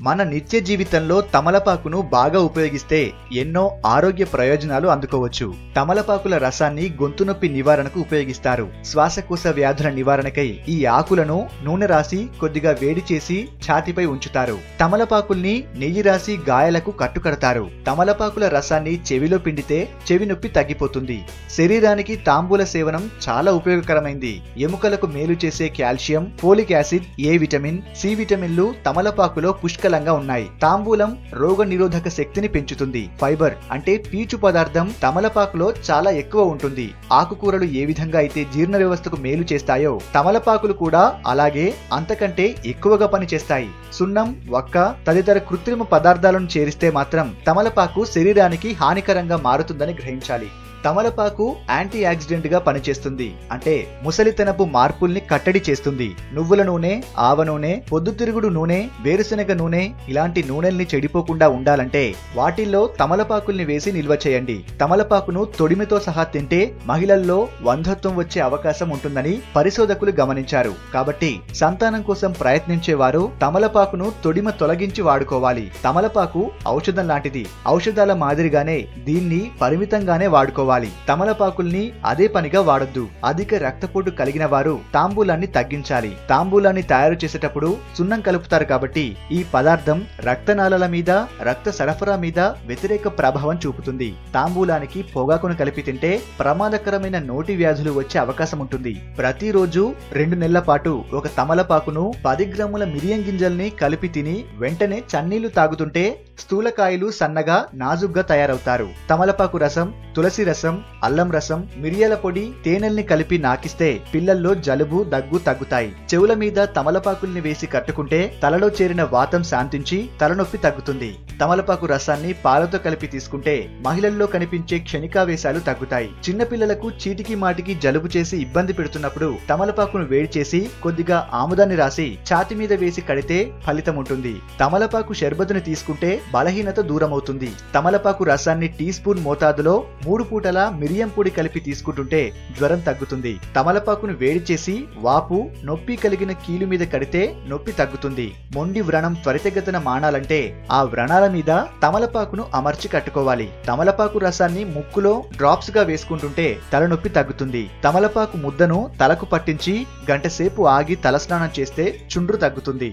మన నిత్య జీవితంలో తమలపాకును బాగా ఉపయోగిస్తే ఎన్నో ఆరోగ్య ప్రయోజనాలు అందుకోవచ్చు. తమలపాకుల రసాన్ని గొంతు నొప్పి నివారణకు ఉపయోగిస్తారు. శ్వాసకోశ వ్యాధుల నివారణకై ఈ ఆకులను నూనె రాసి కొద్దిగా వేడి చేసి ఛాతీపై ఉంచుతారు. తమలపాకుల్ని నెయ్యి రాసి గాయాలకు కట్టుకడతారు. తమలపాకుల రసాన్ని చెవిలో పిండితే చెవి నొప్పి తగ్గిపోతుంది. శరీరానికి తాంబూల సేవనం చాలా ఉపయోగకరమైంది. ఎముకలకు మేలు చేసే calcium, folic acid, A vitamin, C విటమిన్లు తమలపాకులో పుష్కలంగా ఉన్నాయి. తాంబూలం రోగ నిరోధక శక్తిని పెంచుతుంది. ఫైబర్ అంటే పీచు పదార్థం తమలపాకులో చాలా ఎక్కువ ఉంటుంది. ఆకుకూరలు ఏ విధంగా అయితే జీర్ణ వ్యవస్థకు మేలు చేస్తాయో తమలపాకులు కూడా అలాగే అంతకంటే ఎక్కువగా పనిచేస్తాయి. సున్నం, వక్క తదితర కృత్రిమ పదార్థాలను చేరిస్తే మాత్రం తమలపాకు శరీరానికి హానికరంగా మారుతుందని గ్రహించాలి. తమలపాకు యాంటీ ఆక్సిడెంట్ గా పనిచేస్తుంది. అంటే ముసలితనపు మార్పుల్ని కట్టడి చేస్తుంది. నువ్వుల నూనె, ఆవ నూనె, పొద్దుతిరుగుడు నూనె, వేరుశెనగ నూనె ఇలాంటి నూనెల్ని చెడిపోకుండా ఉండాలంటే వాటిల్లో తమలపాకుల్ని వేసి నిల్వ చేయండి. తమలపాకును తొడిమితో సహా తింటే మహిళల్లో వంధత్వం వచ్చే అవకాశం ఉంటుందని పరిశోధకులు గమనించారు. కాబట్టి సంతానం కోసం ప్రయత్నించేవారు తమలపాకును తొడిమ తొలగించి వాడుకోవాలి. తమలపాకు ఔషధం లాంటిది. ఔషధాల మాదిరిగానే దీన్ని పరిమితంగానే వాడుకోవాలి. తమలపాకుల్ని అదే పనిగా వాడొద్దు. అధిక రక్తపోటు కలిగిన వారు తాంబూలాన్ని తగ్గించాలి. తాంబూలాన్ని తయారు చేసేటప్పుడు సున్నం కలుపుతారు కాబట్టి ఈ పదార్థం రక్తనాళాల మీద, రక్త సరఫరా మీద వ్యతిరేక ప్రభావం చూపుతుంది. తాంబూలానికి పొగాకును కలిపి తింటే ప్రమాదకరమైన నోటి వ్యాధులు వచ్చే అవకాశం ఉంటుంది. ప్రతిరోజు 2 నెలల పాటు ఒక తమలపాకును 10 గ్రాముల మిరియం గింజల్ని కలిపి తిని వెంటనే చన్నీళ్లు తాగుతుంటే స్థూలకాయలు సన్నగా నాజుగ్గా తయారవుతారు. తమలపాకు రసం, తులసి రసం, అల్లం రసం, మిరియాల పొడి, తేనెల్ని కలిపి నాకిస్తే పిల్లల్లో జలుబు, దగ్గు తగ్గుతాయి. చెవుల మీద తమలపాకుల్ని వేసి కట్టుకుంటే తలలో చేరిన వాతం శాంతించి తలనొప్పి తగ్గుతుంది. తమలపాకు రసాన్ని పాలతో కలిపి తీసుకుంటే మహిళల్లో కనిపించే క్షణికావేశాలు తగ్గుతాయి. చిన్నపిల్లలకు చీటికి మాటికి జలుబు చేసి ఇబ్బంది పెడుతున్నప్పుడు తమలపాకును వేడి చేసి కొద్దిగా ఆముదాన్ని రాసి ఛాతి మీద వేసి కడితే ఫలితం ఉంటుంది. తమలపాకు షర్బతుని తీసుకుంటే బలహీనత దూరమవుతుంది. తమలపాకు రసాన్ని టీ స్పూన్ మోతాదులో 3 పూటల మిరియం పొడి కలిపి తీసుకుంటుంటే జ్వరం తగ్గుతుంది. తమలపాకును వేడి చేసి వాపు, నొప్పి కలిగిన కీలు మీద కడితే నొప్పి తగ్గుతుంది. మొండి వ్రణం త్వరితగతిన మానాలంటే ఆ వ్రణాల మీద తమలపాకును అమర్చి కట్టుకోవాలి. తమలపాకు రసాన్ని ముక్కులో డ్రాప్స్ గా వేసుకుంటుంటే తలనొప్పి తగ్గుతుంది. తమలపాకు ముద్దను తలకు పట్టించి గంటసేపు ఆగి తలస్నానం చేస్తే చుండ్రు తగ్గుతుంది.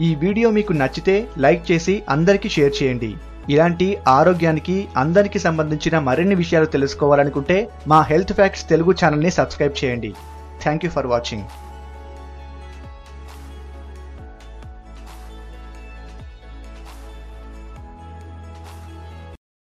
ఈ వీడియో మీకు నచ్చితే లైక్ చేసి అందరికీ షేర్ చేయండి. ఇలాంటి ఆరోగ్యానికి అందరికి సంబంధించిన మరిన్ని విషయాలు తెలుసుకోవాలనుకుంటే మా హెల్త్ ఫ్యాక్ట్స్ తెలుగు ఛానల్ని సబ్స్క్రైబ్ చేయండి. Thank you for watching.